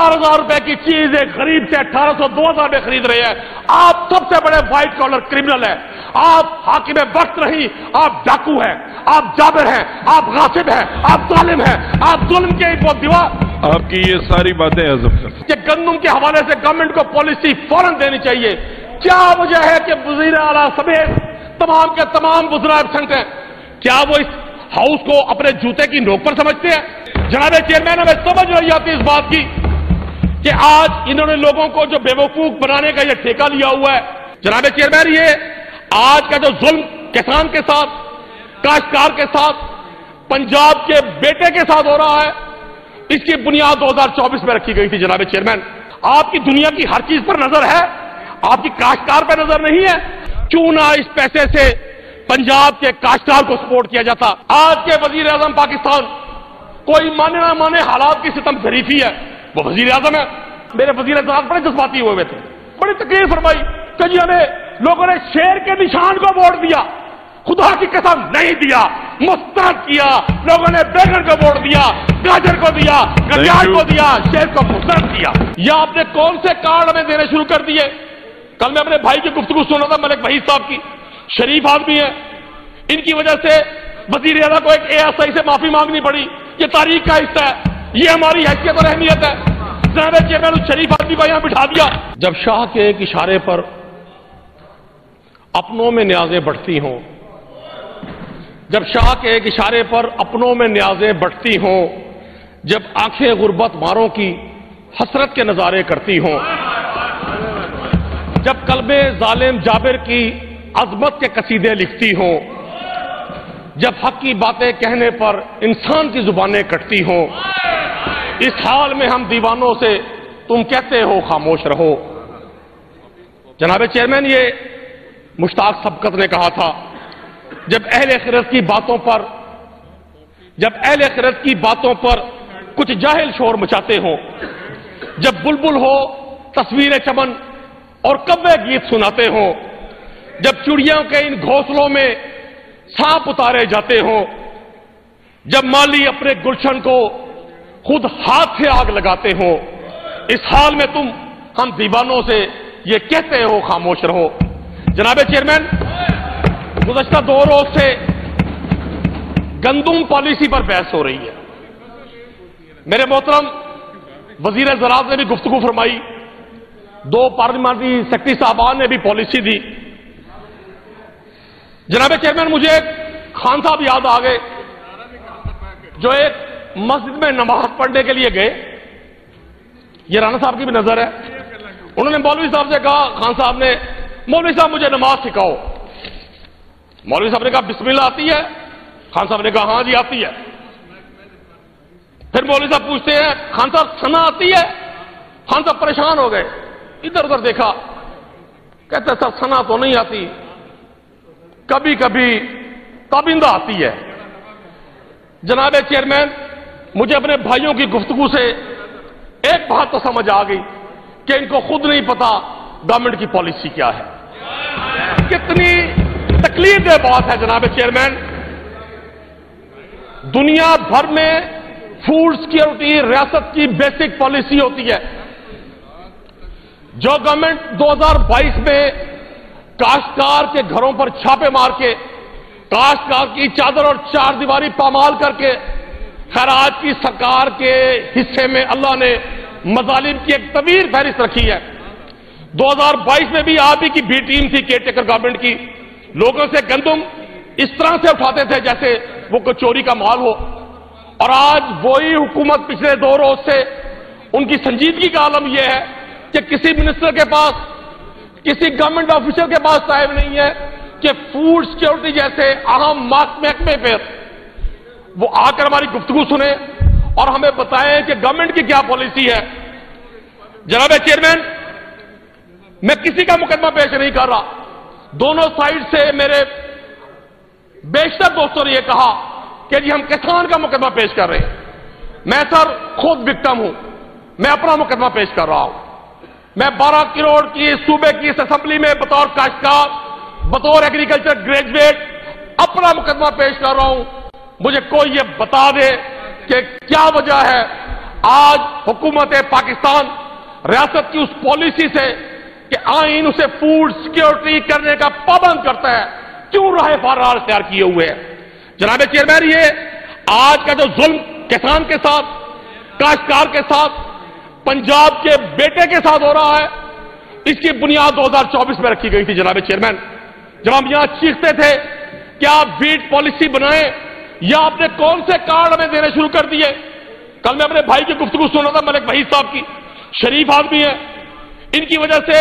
4,000 रुपए की चीज एक गरीब से 1,800 2,000 में खरीद रहे हैं। आप सबसे बड़े व्हाइट कॉलर क्रिमिनल हैं। आप हाकिम वक्त नहीं, आप डाकू हैं, आप जाबिर हैं, आप गासिब हैं, आप जालिम हैं, आप जुल्म के वो दीवार। आपकी ये सारी बातें हजम कर। कि गंदम के हवाले से गवर्नमेंट को पॉलिसी फौरन देनी चाहिए। क्या वजह है कि वजीर आला समेत तमाम के तमाम वज़रा एब्सेंट हैं? क्या वो इस हाउस को अपने जूते की नोक पर समझते हैं? जनाब चेयरमैन, हमें समझ नहीं आती इस बात की कि आज इन्होंने लोगों को जो बेवकूफ बनाने का ये ठेका लिया हुआ है। जनाब चेयरमैन, ये आज का जो जुल्म किसान के साथ, काश्तकार के साथ, पंजाब के बेटे के साथ हो रहा है, इसकी बुनियाद 2024 में रखी गई थी। जनाब चेयरमैन, आपकी दुनिया की हर चीज पर नजर है, आपकी काश्तकार पर नजर नहीं है। क्यों ना इस पैसे से पंजाब के काश्तकार को सपोर्ट किया जाता। आज के वजीर आजम पाकिस्तान, कोई माने ना माने हालात की सितम शरीफी है, वो वजीर आजम है। मेरे वजीर आजम बड़े जज्बाती हुए थे, बड़ी तकलीफ फरमाई कि जी हमें लोगों ने शेर के निशान को वोट दिया। खुदा की कसम नहीं दिया, मुस्तरद किया। लोगों ने बैगन को वोट दिया, गाजर को दिया, गंजार को दिया, शेर को मुस्तरद किया। या आपने कौन से कार्ड हमें देने शुरू कर दिए? कल मैं अपने भाई की गुफ्तगू सुन रहा था, मलिक वहीद साहब की। शरीफ आदमी है, इनकी वजह से वजीर आला को एक ASI से माफी मांगनी पड़ी। ये तारीख का हिस्सा है, ये हमारी हैसियत और अहमियत है। जनाब चेयरमैन, उस शरीफ आदमी को यहां बिठा दिया। जब शाह के एक इशारे पर अपनों में न्याजें बढ़ती हों, जब शाह के एक इशारे पर अपनों में न्याजें बढ़ती हों, जब आंखें गुर्बत मारों की हसरत के नजारे करती हों, जब कल्बे जालिम जाबिर की अजमत के कसीदे लिखती हों, जब हक की बातें कहने पर इंसान की जुबानें कटती हों, इस हाल में हम दीवानों से तुम कहते हो खामोश रहो। जनाब चेयरमैन, ये मुश्ताक सबकत ने कहा था, जब अहले खिरत की बातों पर, जब अहले खिरत की बातों पर कुछ जाहिल शोर मचाते हो, जब बुलबुल हो तस्वीर चमन और कव्वे गीत सुनाते हो, जब चिड़ियों के इन घोंसलों में सांप उतारे जाते हो, जब माली अपने गुलशन को खुद हाथ से आग लगाते हो, इस हाल में तुम हम दीवानों से ये कहते हो खामोश रहो। जनाब चेयरमैन, गुज़श्ता 2 रोज से गंदुम पॉलिसी पर बहस हो रही है। मेरे मोहतरम वजीर ज़राअत ने भी गुफ्तगू फरमाई, 2 पार्लियामेंट्री सेक्रेटरी साहबान ने भी पॉलिसी दी। जनाब चेयरमैन, मुझे खान साहब याद आ गए जो एक मस्जिद में नमाज पढ़ने के लिए गए। ये राणा साहब की भी नजर है। उन्होंने मौलवी साहब से कहा, खान साहब ने, मौलवी साहब मुझे नमाज सिखाओ। मौलवी साहब ने कहा बिस्मिल्लाह आती है? खान साहब ने कहा हाँ जी आती है। फिर मौलवी साहब पूछते हैं, खान साहब सना आती है? खान साहब परेशान हो गए, इधर उधर देखा, कहते सर सना तो नहीं आती, कभी कभी ताबिंदा आती है। जनाब चेयरमैन, मुझे अपने भाइयों की गुफ्तगू से एक बात तो समझ आ गई कि इनको खुद नहीं पता गवर्नमेंट की पॉलिसी क्या है। कितनी तकलीफ दे बात है जनाब चेयरमैन, दुनिया भर में फूड सिक्योरिटी रियासत की बेसिक पॉलिसी होती है। जो गवर्नमेंट 2022 में काश्तकार के घरों पर छापे मार के, काश्तकार की चादर और चार दीवारी पामाल करके, खैर आज की सरकार के हिस्से में अल्लाह ने मजालिम की एक तवील फहरिस्त रखी है। 2022 में भी आप ही की बी टीम थी केयरटेकर गवर्नमेंट की, लोगों से गंदम इस तरह से उठाते थे जैसे वो कोई चोरी का माल हो। और आज वही हुकूमत पिछले 2 रोज से उनकी संजीदगी का आलम यह है कि किसी मिनिस्टर के पास, किसी गवर्नमेंट ऑफिसर के पास टाइम नहीं है कि फूड सिक्योरिटी जैसे अहम महकमे पर वो आकर हमारी गुफ्तगू सुने और हमें बताएं कि गवर्नमेंट की क्या पॉलिसी है। जनाब चेयरमैन, मैं किसी का मुकदमा पेश नहीं कर रहा। दोनों साइड से मेरे बेशतर दोस्तों ने यह कहा कि जी हम किसान का मुकदमा पेश कर रहे हैं। मैं सर खुद विक्टिम हूं, मैं अपना मुकदमा पेश कर रहा हूं। मैं 12 करोड़ की सूबे की इस असेंबली में बतौर काश्तकार, बतौर एग्रीकल्चर ग्रेजुएट अपना मुकदमा पेश कर रहा हूं। मुझे कोई ये बता दे कि क्या वजह है آج حکومت پاکستان ریاست کی اس پالیسی سے کہ آئین اسے فوڈ سیکیورٹی کرنے کا پابند کرتا ہے، کیوں راہ فرار اختیار کیے ہوئے ہے؟ جناب چیئرمین، یہ آج کا جو ظلم کسان کے ساتھ، کاشتکار کے ساتھ، پنجاب کے بیٹے کے ساتھ ہو رہا ہے، اس کی بنیاد 2024 میں رکھی گئی تھی جناب چیئرمین، جب ہم یہاں چیختے تھے کہ آپ ویٹ پالیسی بنائیں، یا آپ نے کون سے کارڈ ہمیں دینے شروع کر دیے؟ کل میں اپنے بھائی کی گفتگو سن رہا تھا، ملک وحید صاحب کی، شریف آدمی ہے، ان کی وجہ سے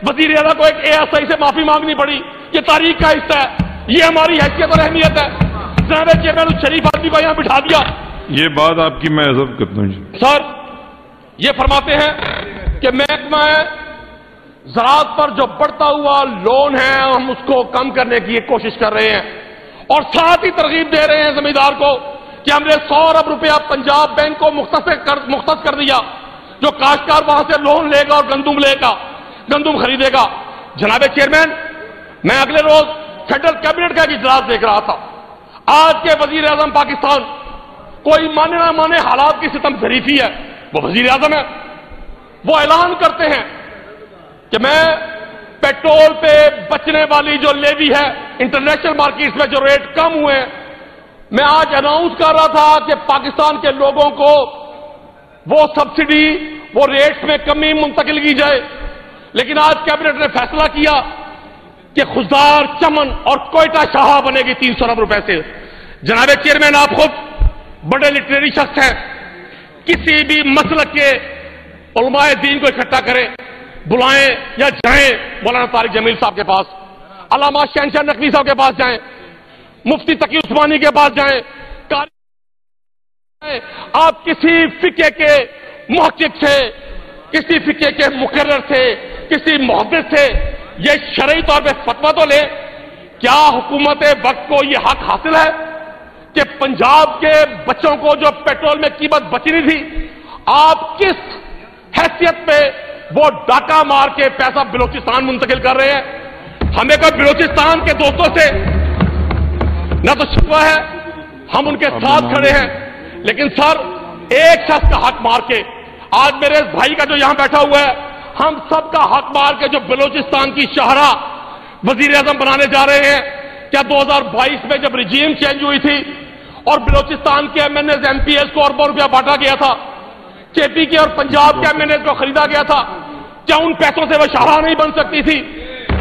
وزیر اعظم کو ایک ASI سے معافی مانگنی پڑی، یہ تاریخ کا حصہ ہے، یہ ہماری حیثیت اور اہمیت ہے۔ جناب چیئرمین، اس شریف آدمی کو یہاں بٹھا دیا۔ یہ بات آپ کی میں عزت کرتا ہوں۔ سر یہ فرماتے ہیں کہ محکمہ زراعت پر جو بڑھتا ہوا لون ہے ہم اس کو کم کرنے کی کوشش کر رہے ہیں، اور ساتھ ہی ترغیب دے رہے ہیں زمیندار کو کہ ہم نے 100 ارب روپیہ پنجاب بینک کو مختص کر دیا، جو کاشتکار وہاں سے لون لے گا اور گندم خریدے گا۔ جناب چیئرمین، میں اگلے روز فیڈرل کیبنٹ کا ایک اجلاس دیکھ رہا تھا، آج کے وزیر اعظم پاکستان کوئی مانے نہ مانے حالات کی ستم ظریفی ہے، وہ وزیر اعظم ہے، وہ اعلان کرتے ہیں کہ میں پیٹرول پہ بچنے والی جو لیوی ہے انٹرنیشنل مارکیٹس میں جو ریٹ کم ہوئے ہیں، میں آج اناؤنس کر رہا تھا کہ پاکستان کے لوگوں کو وہ سبسڈی، وہ ریٹ میں کمی منتقل کی جائے، لیکن آج کیبنٹ نے فیصلہ کیا کہ خضدار، چمن اور کوئٹہ شاہا بنے گی 300 ارب روپے سے۔ جناب چیئرمین، آپ خود بڑے لٹریری شخص ہیں، کسی بھی مسلک کے علماء دین کو اکٹھا کریں، بلائیں یا جائیں مولانا طارق جمیل صاحب کے پاس، علامہ شہنشاہ نقوی صاحب کے پاس جائیں، مفتی تقی عثمانی کے پاس جائیں، آپ کسی فقہ کے محقق سے، کسی فقہ کے مقرر سے، کسی محدث سے یہ شرعی طور پہ فتویٰ تو لیں، کیا حکومت وقت کو یہ حق حاصل ہے کہ پنجاب کے بچوں کو جو پیٹرول میں قیمت بچنی تھی، آپ کس حیثیت پہ وہ ڈاکہ مار کے پیسہ بلوچستان منتقل کر رہے ہیں؟ ہمیں کوئی بلوچستان کے دوستوں سے نہ تو شکوہ ہے، ہم ان کے ساتھ کھڑے ہیں، لیکن سر ایک شخص کا حق مار کے، آج میرے اس بھائی کا جو یہاں بیٹھا ہوا ہے، ہم سب کا حق مار کے جو بلوچستان کی شاہراہ وزیر اعظم بنانے جا رہے ہیں، کیا 2022 میں جب رجیم چینج ہوئی تھی اور بلوچستان کے MNAs MPs کو اربوں روپیہ بانٹا گیا تھا، KP کے اور پنجاب کے MNAs کو خریدا گیا تھا، کیا ان پیسوں سے وہ شاہراہ نہیں بن سکتی تھی؟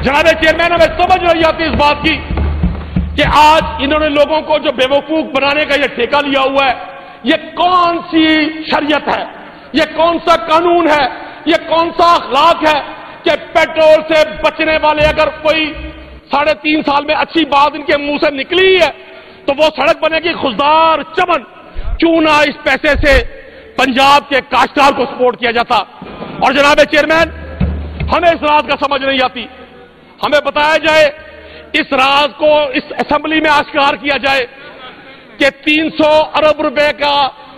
جناب چیئرمین، ہمیں سمجھ نہیں آتی اس بات کی کہ آج انہوں نے لوگوں کو جو بیوقوف بنانے کا یہ ٹھیکہ لیا ہوا ہے، یہ کون سی شریعت ہے، یہ کون سا قانون ہے، یہ کون سا اخلاق ہے کہ پیٹرول سے بچنے والے اگر کوئی 3.5 سال میں اچھی بات ان کے منہ سے نکلی ہے تو وہ سڑک بنے گی خضدار، چمن، کیوں نہ اس پیسے سے پنجاب کے کاشتکار کو سپورٹ کیا جاتا؟ اور جناب چیئرمین، ہمیں اس راز کا سمجھ نہیں آتی، ہمیں بتایا جائے، اس راز کو اس اسمبلی میں آشکار کیا جائے کہ 300 ارب روپے کا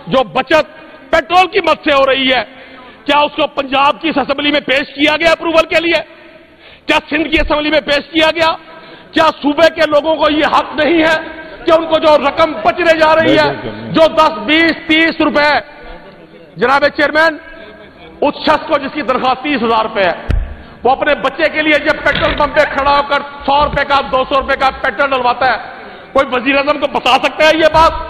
جو بچت پیٹرول کی مد سے ہو رہی ہے، کیا اس کو پنجاب کی اس اسمبلی میں پیش کیا گیا اپروول کے لیے؟ کیا سندھ کی اسمبلی میں پیش کیا گیا؟ کیا صوبے کے لوگوں کو یہ حق نہیں ہے کہ ان کو جو رقم بچنے جا رہی ہے، جو 10 20 30 روپے، جناب چیئرمین، اس شخص کو جس کی تنخواہ 30,000 روپے ہے، وہ اپنے بچے کے لیے جب پیٹرول پمپ پہ کھڑا ہو کر 100 روپے کا 200 روپے کا پیٹرول ڈلواتا ہے، کوئی وزیر اعظم کو بتا سکتا ہے یہ بات؟